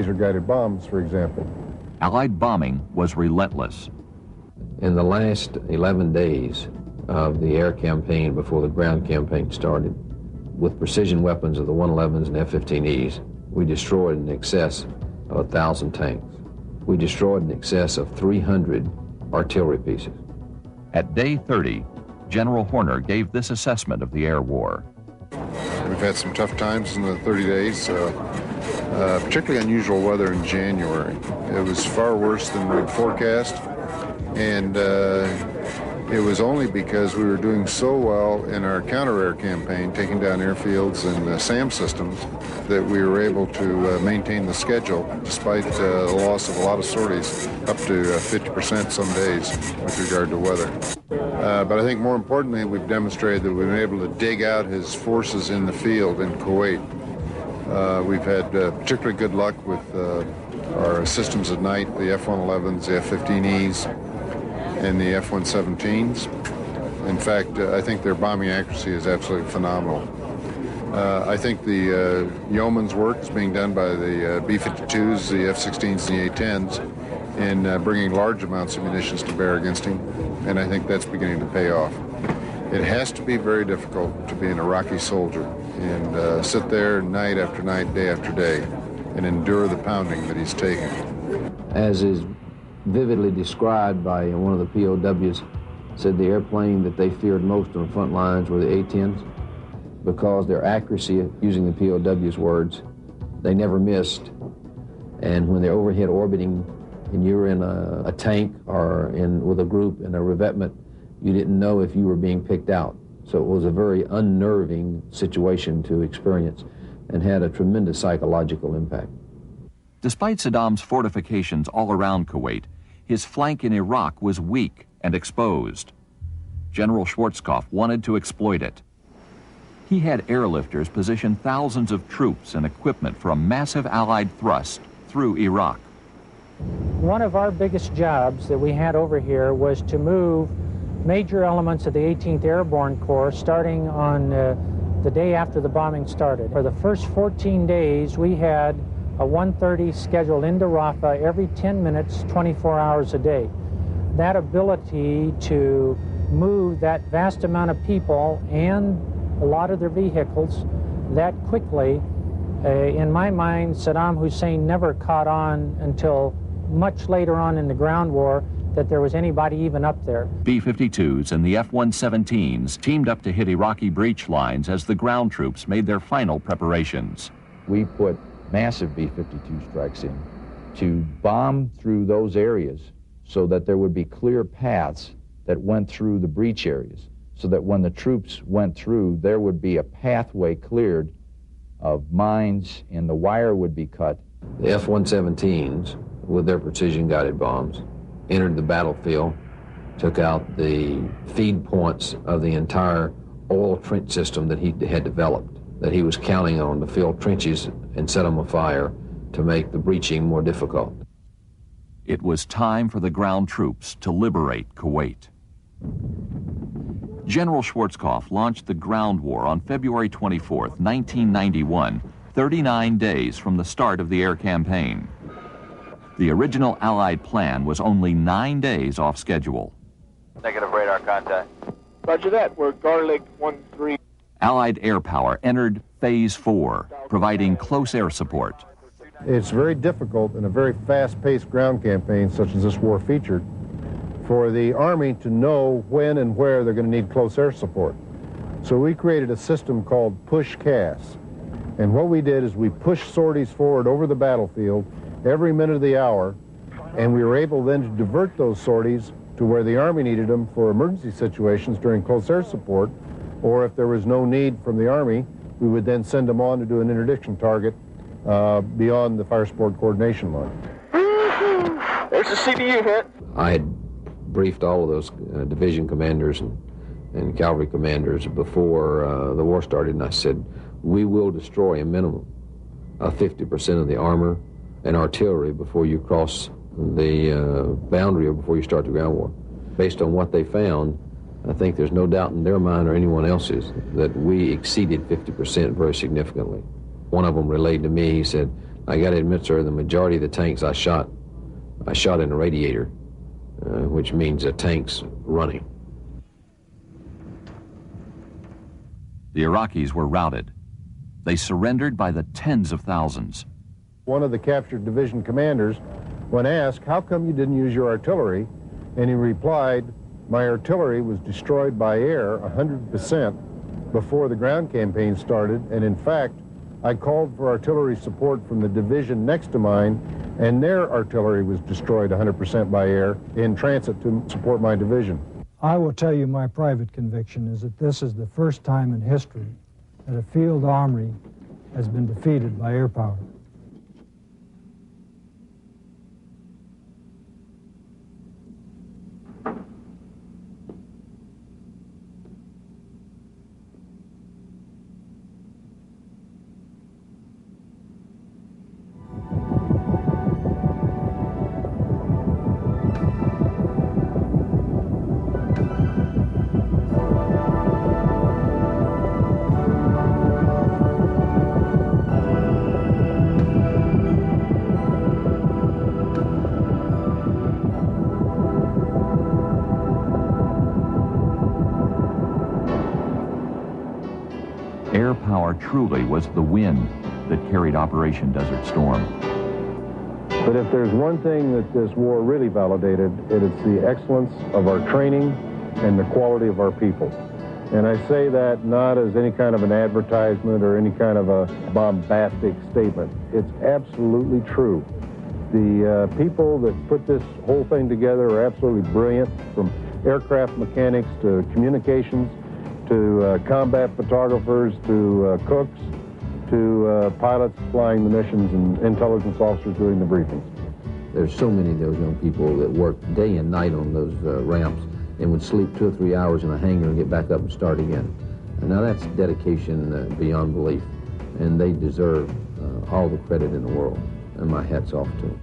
laser-guided bombs, for example. Allied bombing was relentless. In the last 11 days of the air campaign before the ground campaign started, with precision weapons of the 111s and F-15Es, we destroyed in excess of 1,000 tanks. We destroyed in excess of 300 artillery pieces. At day 30, General Horner gave this assessment of the air war. We've had some tough times in the 30 days, particularly unusual weather in January. It was far worse than we'd forecast, and it was only because we were doing so well in our counter-air campaign, taking down airfields and SAM systems, that we were able to maintain the schedule despite the loss of a lot of sorties, up to 50% some days with regard to weather. But I think more importantly, we've demonstrated that we've been able to dig out his forces in the field in Kuwait. We've had particularly good luck with our systems at night, the F-111s, the F-15Es, and the F-117s. In fact, I think their bombing accuracy is absolutely phenomenal. I think the yeoman's work is being done by the B-52s, the F-16s, and the A-10s in bringing large amounts of munitions to bear against him, and I think that's beginning to pay off. It has to be very difficult to be an Iraqi soldier and sit there night after night, day after day, and endure the pounding that he's taking. As is vividly described by one of the POWs, said the airplane that they feared most on the front lines were the A-10s, because their accuracy, using the POW's words, they never missed. And when they're overhead orbiting and you're in a tank or with a group in a revetment, you didn't know if you were being picked out. So it was a very unnerving situation to experience and had a tremendous psychological impact. Despite Saddam's fortifications all around Kuwait, his flank in Iraq was weak and exposed. General Schwarzkopf wanted to exploit it. He had airlifters position thousands of troops and equipment for a massive Allied thrust through Iraq. One of our biggest jobs that we had over here was to move major elements of the 18th Airborne Corps starting on the day after the bombing started. For the first 14 days, we had a 1:30 scheduled into Rafah every 10 minutes, 24 hours a day. That ability to move that vast amount of people and a lot of their vehicles that quickly, in my mind, Saddam Hussein never caught on until much later on in the ground war that there was anybody even up there. B-52s and the F-117s teamed up to hit Iraqi breach lines as the ground troops made their final preparations. We put massive B-52 strikes in to bomb through those areas so that there would be clear paths that went through the breach areas, so that when the troops went through, there would be a pathway cleared of mines and the wire would be cut. The F-117s, with their precision-guided bombs, entered the battlefield, took out the feed points of the entire oil trench system that he had developed, that he was counting on to fill trenches and set them afire to make the breaching more difficult. It was time for the ground troops to liberate Kuwait. General Schwarzkopf launched the ground war on February 24, 1991, 39 days from the start of the air campaign. The original Allied plan was only 9 days off schedule. Negative radar contact. Roger that. We're Garlic 1-3. Allied air power entered Phase 4, providing close air support. It's very difficult in a very fast-paced ground campaign such as this war featured for the Army to know when and where they're going to need close air support. So we created a system called push CAS. And what we did is we pushed sorties forward over the battlefield every minute of the hour, and we were able then to divert those sorties to where the Army needed them for emergency situations during close air support, or if there was no need from the Army, we would then send them on to do an interdiction target beyond the fire support coordination line. There's a CBU hit. I had briefed all of those division commanders and cavalry commanders before the war started, and I said, we will destroy a minimum of 50% of the armor and artillery before you cross the boundary or before you start the ground war. Based on what they found, I think there's no doubt in their mind or anyone else's that we exceeded 50% very significantly. One of them relayed to me, he said, I got to admit, sir, the majority of the tanks I shot in a radiator, which means the tank's running. The Iraqis were routed. They surrendered by the tens of thousands. One of the captured division commanders, when asked, how come you didn't use your artillery? And he replied, my artillery was destroyed by air 100% before the ground campaign started, and in fact, I called for artillery support from the division next to mine, and their artillery was destroyed 100% by air in transit to support my division. I will tell you my private conviction is that this is the first time in history that a field armory has been defeated by air power. Air power truly was the wind that carried Operation Desert Storm. But if there's one thing that this war really validated, it is the excellence of our training and the quality of our people. And I say that not as any kind of an advertisement or any kind of a bombastic statement. It's absolutely true. The people that put this whole thing together are absolutely brilliant, from aircraft mechanics to communications, to combat photographers, to cooks, to pilots flying the missions, and intelligence officers doing the briefings. There's so many of those young people that worked day and night on those ramps and would sleep 2 or 3 hours in a hangar and get back up and start again. And now that's dedication beyond belief, and they deserve all the credit in the world, and my hat's off to them.